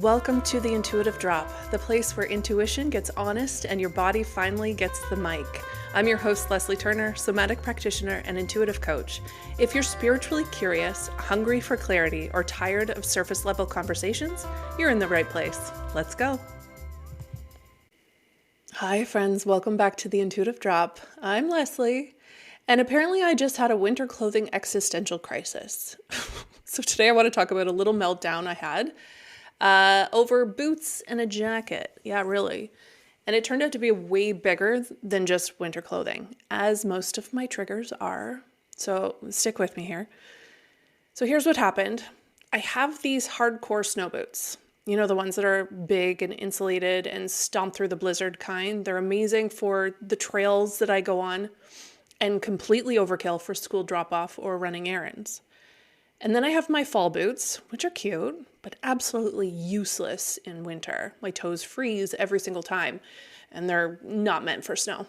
Welcome to the Intuitive Drop, the place where intuition gets honest and your body finally gets the mic. I'm your host, Leslie Turner, somatic practitioner and intuitive coach. If you're spiritually curious, hungry for clarity, or tired of surface level conversations, you're in the right place. Let's go. Hi friends, welcome back to the Intuitive Drop. I'm Leslie, and apparently I just had a winter clothing existential crisis. So today I want to talk about a little meltdown I had over boots and a jacket. Yeah, really. And it turned out to be way bigger than just winter clothing, as most of my triggers are. So stick with me here. So here's what happened. I have these hardcore snow boots. You know, the ones that are big and insulated and stomp through the blizzard kind. They're amazing for the trails that I go on and completely overkill for school drop-off or running errands. And then I have my fall boots, which are cute, but absolutely useless in winter. My toes freeze every single time, and they're not meant for snow.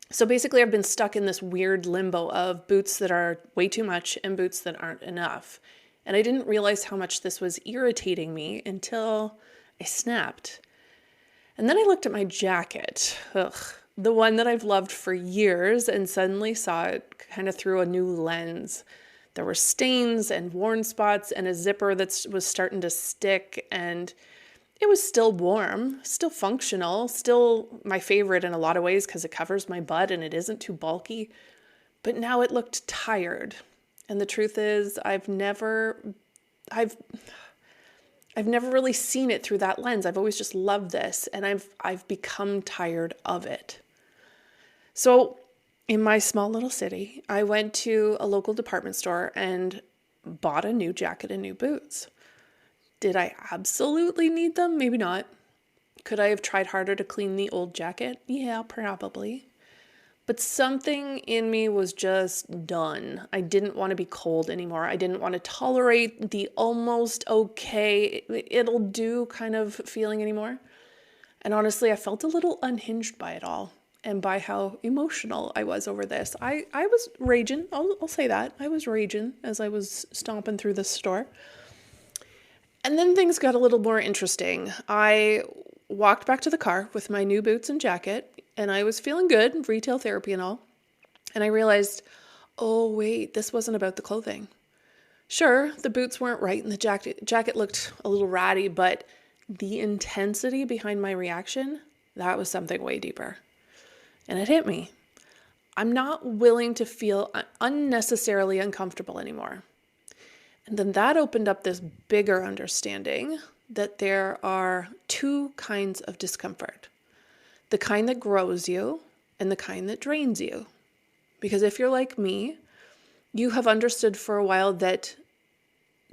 So basically, I've been stuck in this weird limbo of boots that are way too much and boots that aren't enough. And I didn't realize how much this was irritating me until I snapped. And then I looked at my jacket, the one that I've loved for years, and suddenly saw it kind of through a new lens. There were stains and worn spots and a zipper that was starting to stick, and it was still warm, still functional, still my favorite in a lot of ways because it covers my butt and it isn't too bulky. But now it looked tired. And the truth is, I've never really seen it through that lens. I've always just loved this, and I've become tired of it. So in my small little city, I went to a local department store and bought a new jacket and new boots. Did I absolutely need them? Maybe not. Could I have tried harder to clean the old jacket? Yeah, probably. But something in me was just done. I didn't want to be cold anymore. I didn't want to tolerate the almost okay, it'll do kind of feeling anymore. And honestly, I felt a little unhinged by it all. And by how emotional I was over this. I was raging. I'll say that. I was raging as I was stomping through the store. And then things got a little more interesting. I walked back to the car with my new boots and jacket, and I was feeling good, retail therapy and all. And I realized, oh wait, this wasn't about the clothing. Sure, the boots weren't right and the jacket looked a little ratty, but the intensity behind my reaction, that was something way deeper. And it hit me. I'm not willing to feel unnecessarily uncomfortable anymore. And then that opened up this bigger understanding that there are two kinds of discomfort. The kind that grows you and the kind that drains you. Because if you're like me, you have understood for a while that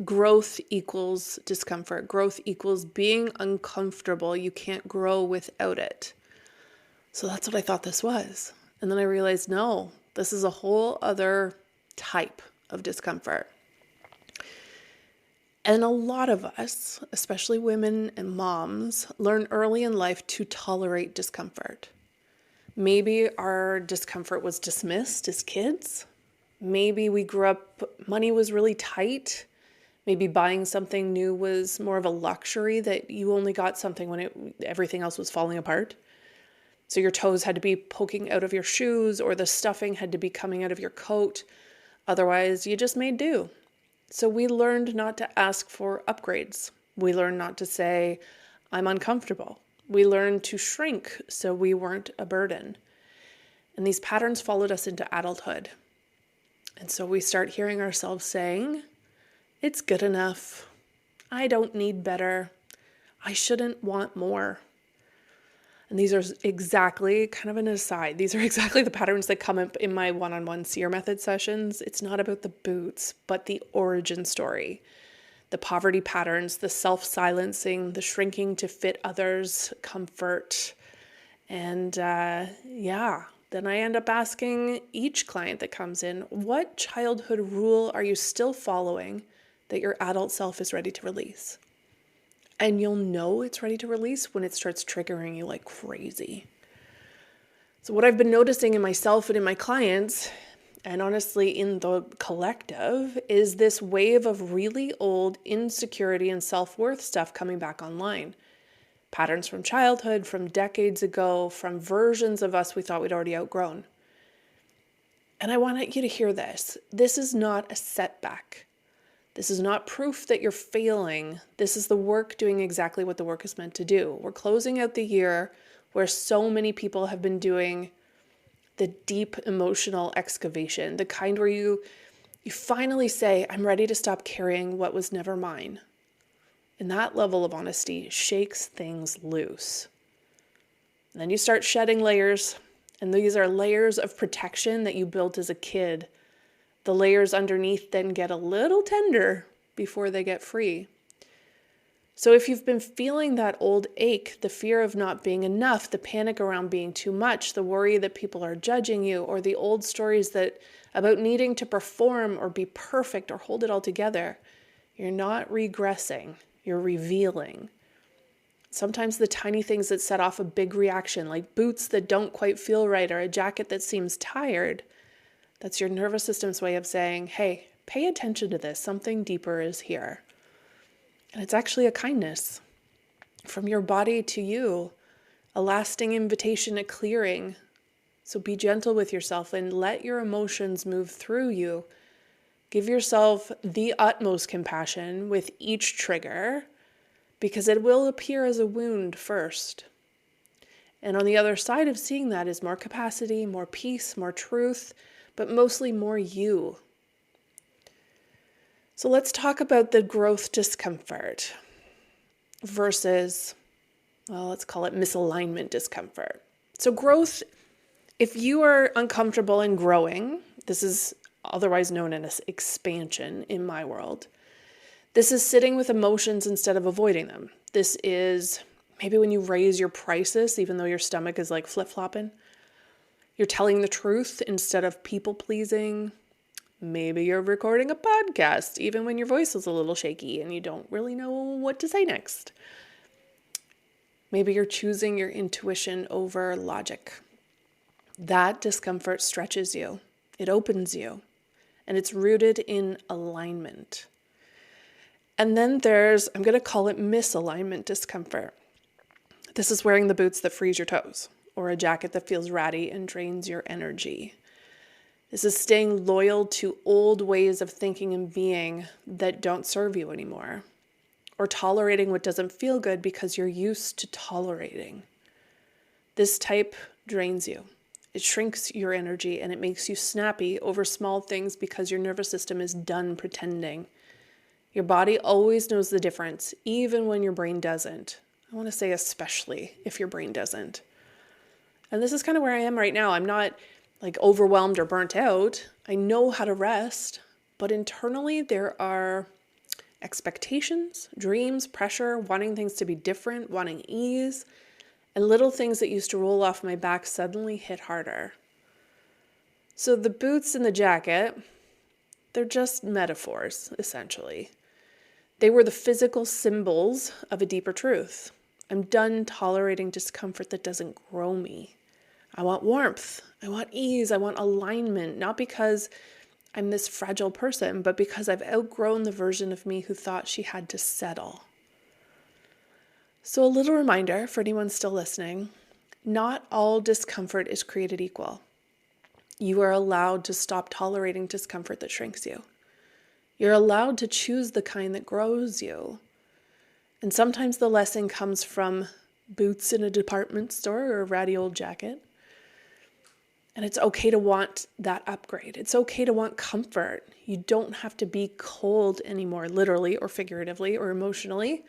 growth equals discomfort. Growth equals being uncomfortable. You can't grow without it. So that's what I thought this was. And then I realized, no, this is a whole other type of discomfort. And a lot of us, especially women and moms, learn early in life to tolerate discomfort. Maybe our discomfort was dismissed as kids. Maybe we grew up, money was really tight. Maybe buying something new was more of a luxury that you only got something when everything else was falling apart. So your toes had to be poking out of your shoes or the stuffing had to be coming out of your coat. Otherwise, you just made do. So we learned not to ask for upgrades. We learned not to say, I'm uncomfortable. We learned to shrink so we weren't a burden. And these patterns followed us into adulthood. And so we start hearing ourselves saying, it's good enough. I don't need better. I shouldn't want more. And these are exactly, kind of an aside, these are exactly the patterns that come up in my one-on-one seer method sessions. It's not about the boots, but the origin story. The poverty patterns, the self-silencing, the shrinking to fit others' comfort. And then I end up asking each client that comes in, what childhood rule are you still following that your adult self is ready to release? And you'll know it's ready to release when it starts triggering you like crazy. So what I've been noticing in myself and in my clients and honestly in the collective, is this wave of really old insecurity and self-worth stuff coming back online. Patterns from childhood, from decades ago, from versions of us we thought we'd already outgrown. And I want you to hear this. This is not a setback. This is not proof that you're failing. This is the work doing exactly what the work is meant to do. We're closing out the year where so many people have been doing the deep emotional excavation, the kind where you finally say, I'm ready to stop carrying what was never mine. And that level of honesty shakes things loose. And then you start shedding layers, and these are layers of protection that you built as a kid. The layers underneath then get a little tender before they get free. So if you've been feeling that old ache, the fear of not being enough, the panic around being too much, the worry that people are judging you, or the old stories that about needing to perform or be perfect or hold it all together, you're not regressing, you're revealing. Sometimes the tiny things that set off a big reaction, like boots that don't quite feel right or a jacket that seems tired, that's your nervous system's way of saying, hey, pay attention to this. Something deeper is here. And it's actually a kindness from your body to you, a lasting invitation, a clearing. So be gentle with yourself and let your emotions move through you. Give yourself the utmost compassion with each trigger, because it will appear as a wound first. And on the other side of seeing that is more capacity, more peace, more truth, but mostly more you. So let's talk about the growth discomfort versus, well, let's call it misalignment discomfort. So growth, if you are uncomfortable in growing, this is otherwise known as expansion in my world. This is sitting with emotions instead of avoiding them. This is maybe when you raise your prices, even though your stomach is like flip-flopping. You're telling the truth instead of people-pleasing. Maybe you're recording a podcast, even when your voice is a little shaky and you don't really know what to say next. Maybe you're choosing your intuition over logic. That discomfort stretches you. It opens you. And it's rooted in alignment. And then there's, I'm going to call it misalignment discomfort. This is wearing the boots that freeze your toes, or a jacket that feels ratty and drains your energy. This is staying loyal to old ways of thinking and being that don't serve you anymore, or tolerating what doesn't feel good because you're used to tolerating. This type drains you. It shrinks your energy and it makes you snappy over small things because your nervous system is done pretending. Your body always knows the difference, even when your brain doesn't. I want to say especially if your brain doesn't. And this is kind of where I am right now. I'm not like overwhelmed or burnt out. I know how to rest, but internally there are expectations, dreams, pressure, wanting things to be different, wanting ease, and little things that used to roll off my back suddenly hit harder. So the boots and the jacket, they're just metaphors, essentially. They were the physical symbols of a deeper truth. I'm done tolerating discomfort that doesn't grow me. I want warmth. I want ease. I want alignment, not because I'm this fragile person, but because I've outgrown the version of me who thought she had to settle. So a little reminder for anyone still listening, not all discomfort is created equal. You are allowed to stop tolerating discomfort that shrinks you. You're allowed to choose the kind that grows you. And sometimes the lesson comes from boots in a department store or a ratty old jacket. And it's okay to want that upgrade. It's okay to want comfort. You don't have to be cold anymore, literally or figuratively or emotionally.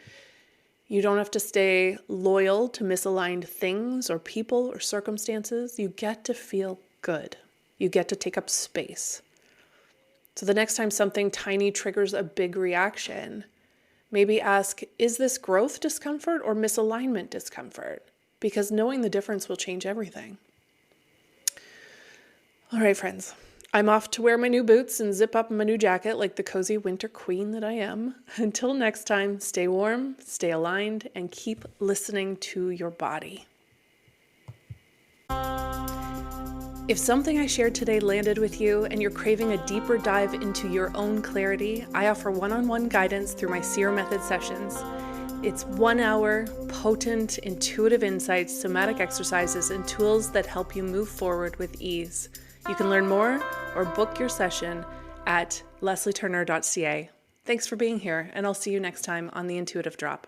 You don't have to stay loyal to misaligned things or people or circumstances. You get to feel good. You get to take up space. So the next time something tiny triggers a big reaction, maybe ask, is this growth discomfort or misalignment discomfort? Because knowing the difference will change everything. All right, friends, I'm off to wear my new boots and zip up my new jacket like the cozy winter queen that I am. Until next time, stay warm, stay aligned, and keep listening to your body. If something I shared today landed with you and you're craving a deeper dive into your own clarity, I offer one-on-one guidance through my SEER Method sessions. It's 1 hour, potent, intuitive insights, somatic exercises, and tools that help you move forward with ease. You can learn more or book your session at leslieturner.ca. Thanks for being here, and I'll see you next time on The Intuitive Drop.